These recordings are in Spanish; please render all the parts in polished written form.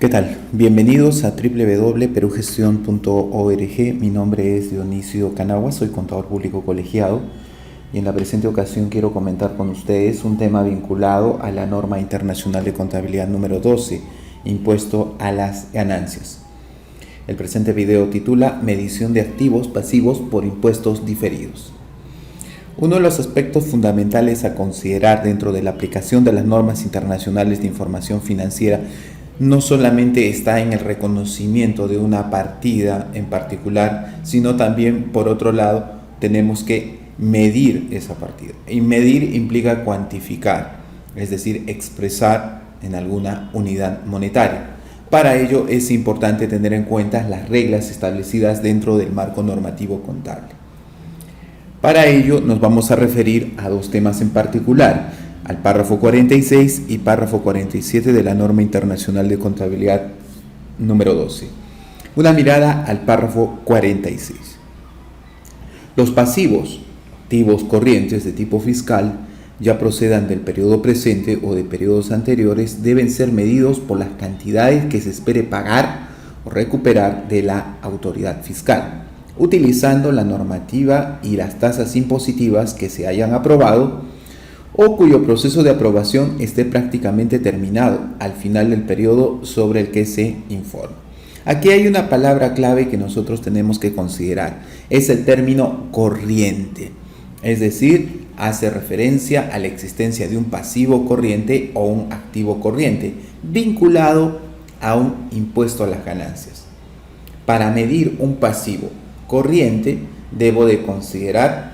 ¿Qué tal? Bienvenidos a www.perugestion.org. Mi nombre es Dionisio Canagua, soy contador público colegiado y en la presente ocasión quiero comentar con ustedes un tema vinculado a la norma internacional de contabilidad número 12, impuesto a las ganancias. El presente video titula Medición de activos pasivos por impuestos diferidos. Uno de los aspectos fundamentales a considerar dentro de la aplicación de las normas internacionales de información financiera no solamente está en el reconocimiento de una partida en particular, sino también, por otro lado, tenemos que medir esa partida. Y medir implica cuantificar, es decir, expresar en alguna unidad monetaria. Para ello es importante tener en cuenta las reglas establecidas dentro del marco normativo contable. Para ello nos vamos a referir a dos temas en particular, al párrafo 46 y párrafo 47 de la norma internacional de contabilidad número 12. Una mirada al párrafo 46. Los pasivos, activos corrientes de tipo fiscal, ya procedan del periodo presente o de periodos anteriores, deben ser medidos por las cantidades que se espere pagar o recuperar de la autoridad fiscal, utilizando la normativa y las tasas impositivas que se hayan aprobado o cuyo proceso de aprobación esté prácticamente terminado al final del periodo sobre el que se informa. Aquí hay una palabra clave que nosotros tenemos que considerar, es el término corriente, es decir, hace referencia a la existencia de un pasivo corriente o un activo corriente vinculado a un impuesto a las ganancias. Para medir un pasivo corriente debo de considerar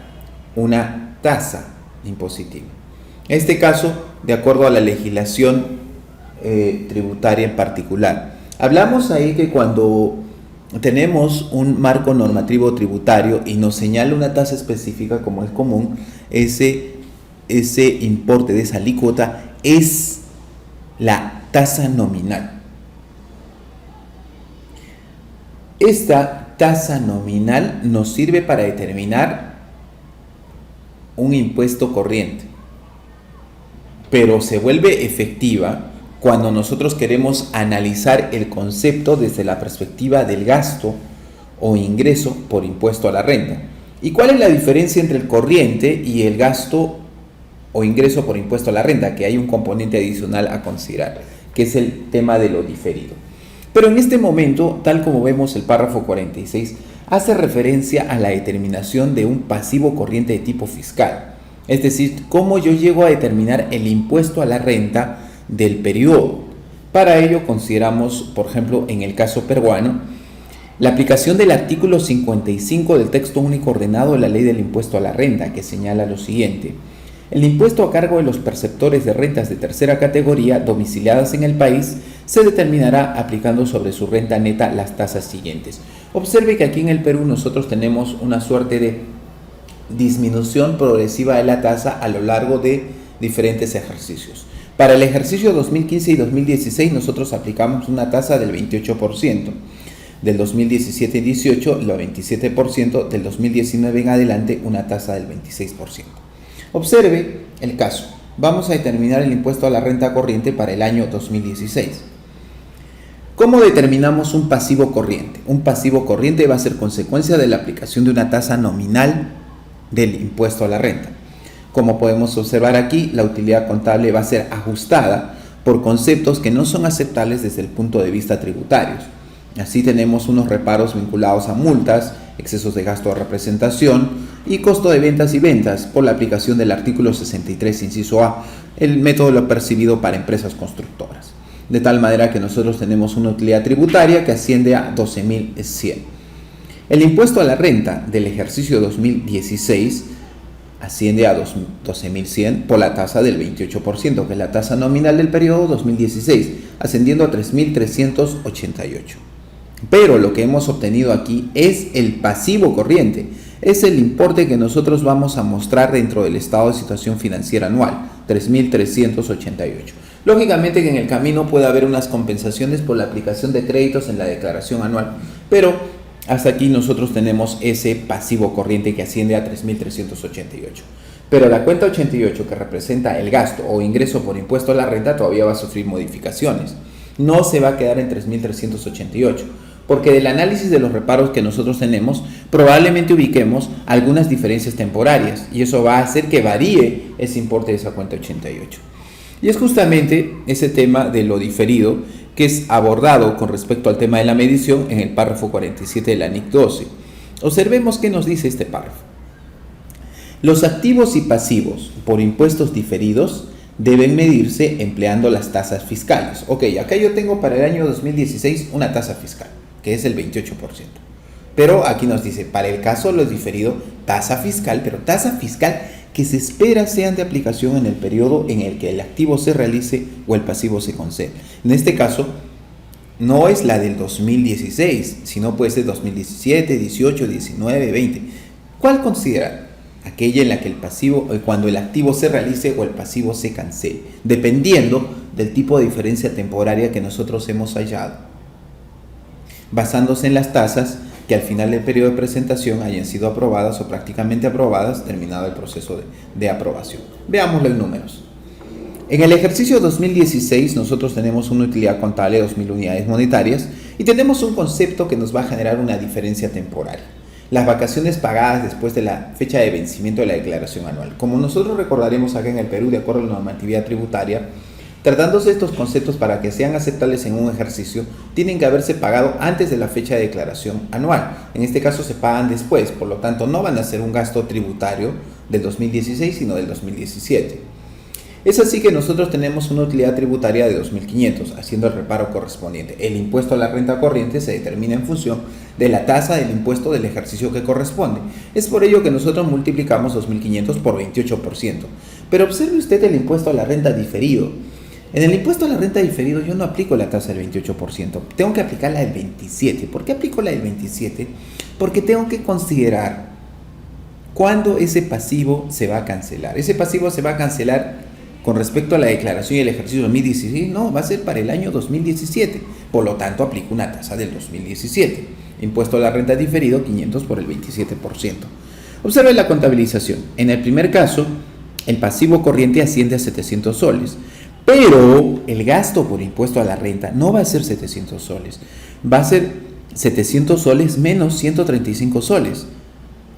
una tasa impositiva. En este caso, de acuerdo a la legislación tributaria en particular. Hablamos ahí que cuando tenemos un marco normativo tributario y nos señala una tasa específica como es común, ese importe de esa alícuota es la tasa nominal. Esta tasa nominal nos sirve para determinar un impuesto corriente, pero se vuelve efectiva cuando nosotros queremos analizar el concepto desde la perspectiva del gasto o ingreso por impuesto a la renta. ¿Y cuál es la diferencia entre el corriente y el gasto o ingreso por impuesto a la renta? Que hay un componente adicional a considerar, que es el tema de lo diferido. Pero en este momento, tal como vemos el párrafo 46, hace referencia a la determinación de un pasivo corriente de tipo fiscal. Es decir, cómo yo llego a determinar el impuesto a la renta del periodo. Para ello consideramos, por ejemplo, en el caso peruano, la aplicación del artículo 55 del texto único ordenado de la ley del impuesto a la renta, que señala lo siguiente: el impuesto a cargo de los perceptores de rentas de tercera categoría domiciliadas en el país se determinará aplicando sobre su renta neta las tasas siguientes. Observe que aquí en el Perú nosotros tenemos una suerte de disminución progresiva de la tasa a lo largo de diferentes ejercicios. Para el ejercicio 2015 y 2016 nosotros aplicamos una tasa del 28%, del 2017 y 18 el 27%, del 2019 en adelante una tasa del 26%. Observe el caso. Vamos a determinar el impuesto a la renta corriente para el año 2016. ¿Cómo determinamos un pasivo corriente? Un pasivo corriente va a ser consecuencia de la aplicación de una tasa nominal del impuesto a la renta. Como podemos observar aquí, la utilidad contable va a ser ajustada por conceptos que no son aceptables desde el punto de vista tributario. Así tenemos unos reparos vinculados a multas, excesos de gasto de representación y costo de ventas y ventas por la aplicación del artículo 63, inciso A, el método lo percibido para empresas constructoras. De tal manera que nosotros tenemos una utilidad tributaria que asciende a 12.100. El impuesto a la renta del ejercicio 2016 asciende a 12.100 por la tasa del 28%, que es la tasa nominal del periodo 2016, ascendiendo a 3.388. Pero lo que hemos obtenido aquí es el pasivo corriente, es el importe que nosotros vamos a mostrar dentro del estado de situación financiera anual, 3.388. Lógicamente que en el camino puede haber unas compensaciones por la aplicación de créditos en la declaración anual, pero hasta aquí nosotros tenemos ese pasivo corriente que asciende a 3.388. Pero la cuenta 88, que representa el gasto o ingreso por impuesto a la renta, todavía va a sufrir modificaciones. no se va a quedar en 3.388, porque del análisis de los reparos que nosotros tenemos, probablemente ubiquemos algunas diferencias temporarias y eso va a hacer que varíe ese importe de esa cuenta 88. Y es justamente ese tema de lo diferido que es abordado con respecto al tema de la medición en el párrafo 47 de la NIC 12. Observemos qué nos dice este párrafo. Los activos y pasivos por impuestos diferidos deben medirse empleando las tasas fiscales. Ok, acá yo tengo para el año 2016 una tasa fiscal, que es el 28%. Pero aquí nos dice, para el caso de los diferidos, tasa fiscal, pero tasa fiscal que se espera sean de aplicación en el periodo en el que el activo se realice o el pasivo se concede. En este caso, no es la del 2016, sino puede ser 2017, 18, 19, 20. ¿Cuál considera? Aquella en la que el pasivo, cuando el activo se realice o el pasivo se cancele, dependiendo del tipo de diferencia temporaria que nosotros hemos hallado, basándose en las tasas que al final del periodo de presentación hayan sido aprobadas o prácticamente aprobadas, terminado el proceso de aprobación. Veámoslo en números. En el ejercicio 2016 nosotros tenemos una utilidad contable de 2.000 unidades monetarias y tenemos un concepto que nos va a generar una diferencia temporal. Las vacaciones pagadas después de la fecha de vencimiento de la declaración anual. Como nosotros recordaremos acá en el Perú, de acuerdo a la normatividad tributaria, tratándose de estos conceptos para que sean aceptables en un ejercicio, tienen que haberse pagado antes de la fecha de declaración anual. En este caso se pagan después, por lo tanto no van a ser un gasto tributario del 2016, sino del 2017. Es así que nosotros tenemos una utilidad tributaria de 2.500, haciendo el reparo correspondiente. El impuesto a la renta corriente se determina en función de la tasa del impuesto del ejercicio que corresponde. Es por ello que nosotros multiplicamos 2.500 por 28%. Pero observe usted el impuesto a la renta diferido. En el impuesto a la renta diferido yo no aplico la tasa del 28%, tengo que aplicar la del 27%. ¿Por qué aplico la del 27%? Porque tengo que considerar cuándo ese pasivo se va a cancelar. Ese pasivo se va a cancelar con respecto a la declaración y el ejercicio 2016, no, va a ser para el año 2017. Por lo tanto, aplico una tasa del 2017. Impuesto a la renta diferido, 500 por el 27%. Observe la contabilización. En el primer caso, el pasivo corriente asciende a 700 soles. Pero el gasto por impuesto a la renta no va a ser 700 soles. Va a ser 700 soles menos 135 soles.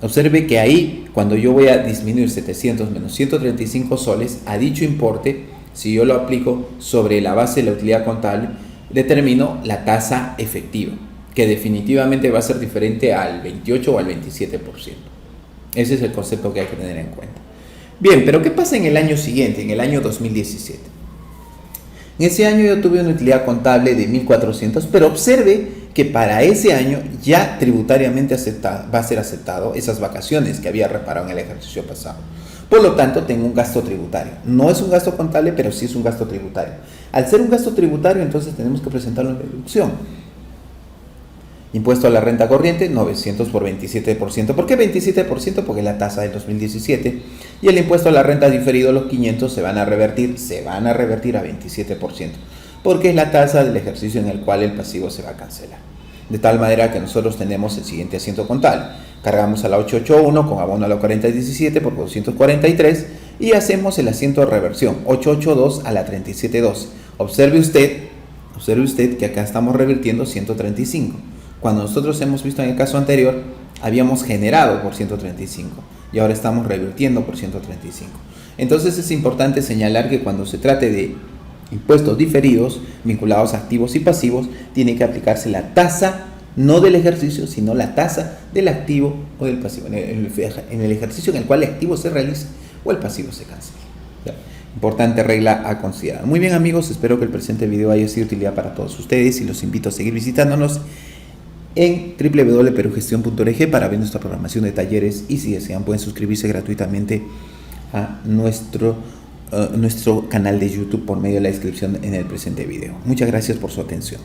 Observe que ahí, cuando yo voy a disminuir 700 menos 135 soles, a dicho importe, si yo lo aplico sobre la base de la utilidad contable, determino la tasa efectiva, que definitivamente va a ser diferente al 28 o al 27%. Ese es el concepto que hay que tener en cuenta. Bien, pero ¿qué pasa en el año siguiente, en el año 2017? En ese año yo tuve una utilidad contable de 1.400, pero observe que para ese año ya tributariamente va a ser aceptado esas vacaciones que había reparado en el ejercicio pasado. Por lo tanto, tengo un gasto tributario. No es un gasto contable, pero sí es un gasto tributario. Al ser un gasto tributario, entonces tenemos que presentarlo en deducción. Impuesto a la renta corriente, 900 por 27%. ¿Por qué 27%? Porque es la tasa del 2017. Y el impuesto a la renta diferido, los 500, se van a revertir a 27%. Porque es la tasa del ejercicio en el cual el pasivo se va a cancelar. De tal manera que nosotros tenemos el siguiente asiento contable. Cargamos a la 881 con abono a la 4017 por 243 y hacemos el asiento de reversión 882 a la 3712. Observe usted que acá estamos revirtiendo 135. Cuando nosotros hemos visto en el caso anterior, habíamos generado por 135 y ahora estamos revirtiendo por 135. Entonces es importante señalar que cuando se trate de impuestos diferidos vinculados a activos y pasivos, tiene que aplicarse la tasa no del ejercicio, sino la tasa del activo o del pasivo, en el ejercicio en el cual el activo se realiza o el pasivo se cancela. Importante regla a considerar. Muy bien, amigos, espero que el presente video haya sido de utilidad para todos ustedes y los invito a seguir visitándonos en www.perugestion.org para ver nuestra programación de talleres y si desean pueden suscribirse gratuitamente a nuestro canal de YouTube por medio de la descripción en el presente video. Muchas gracias por su atención.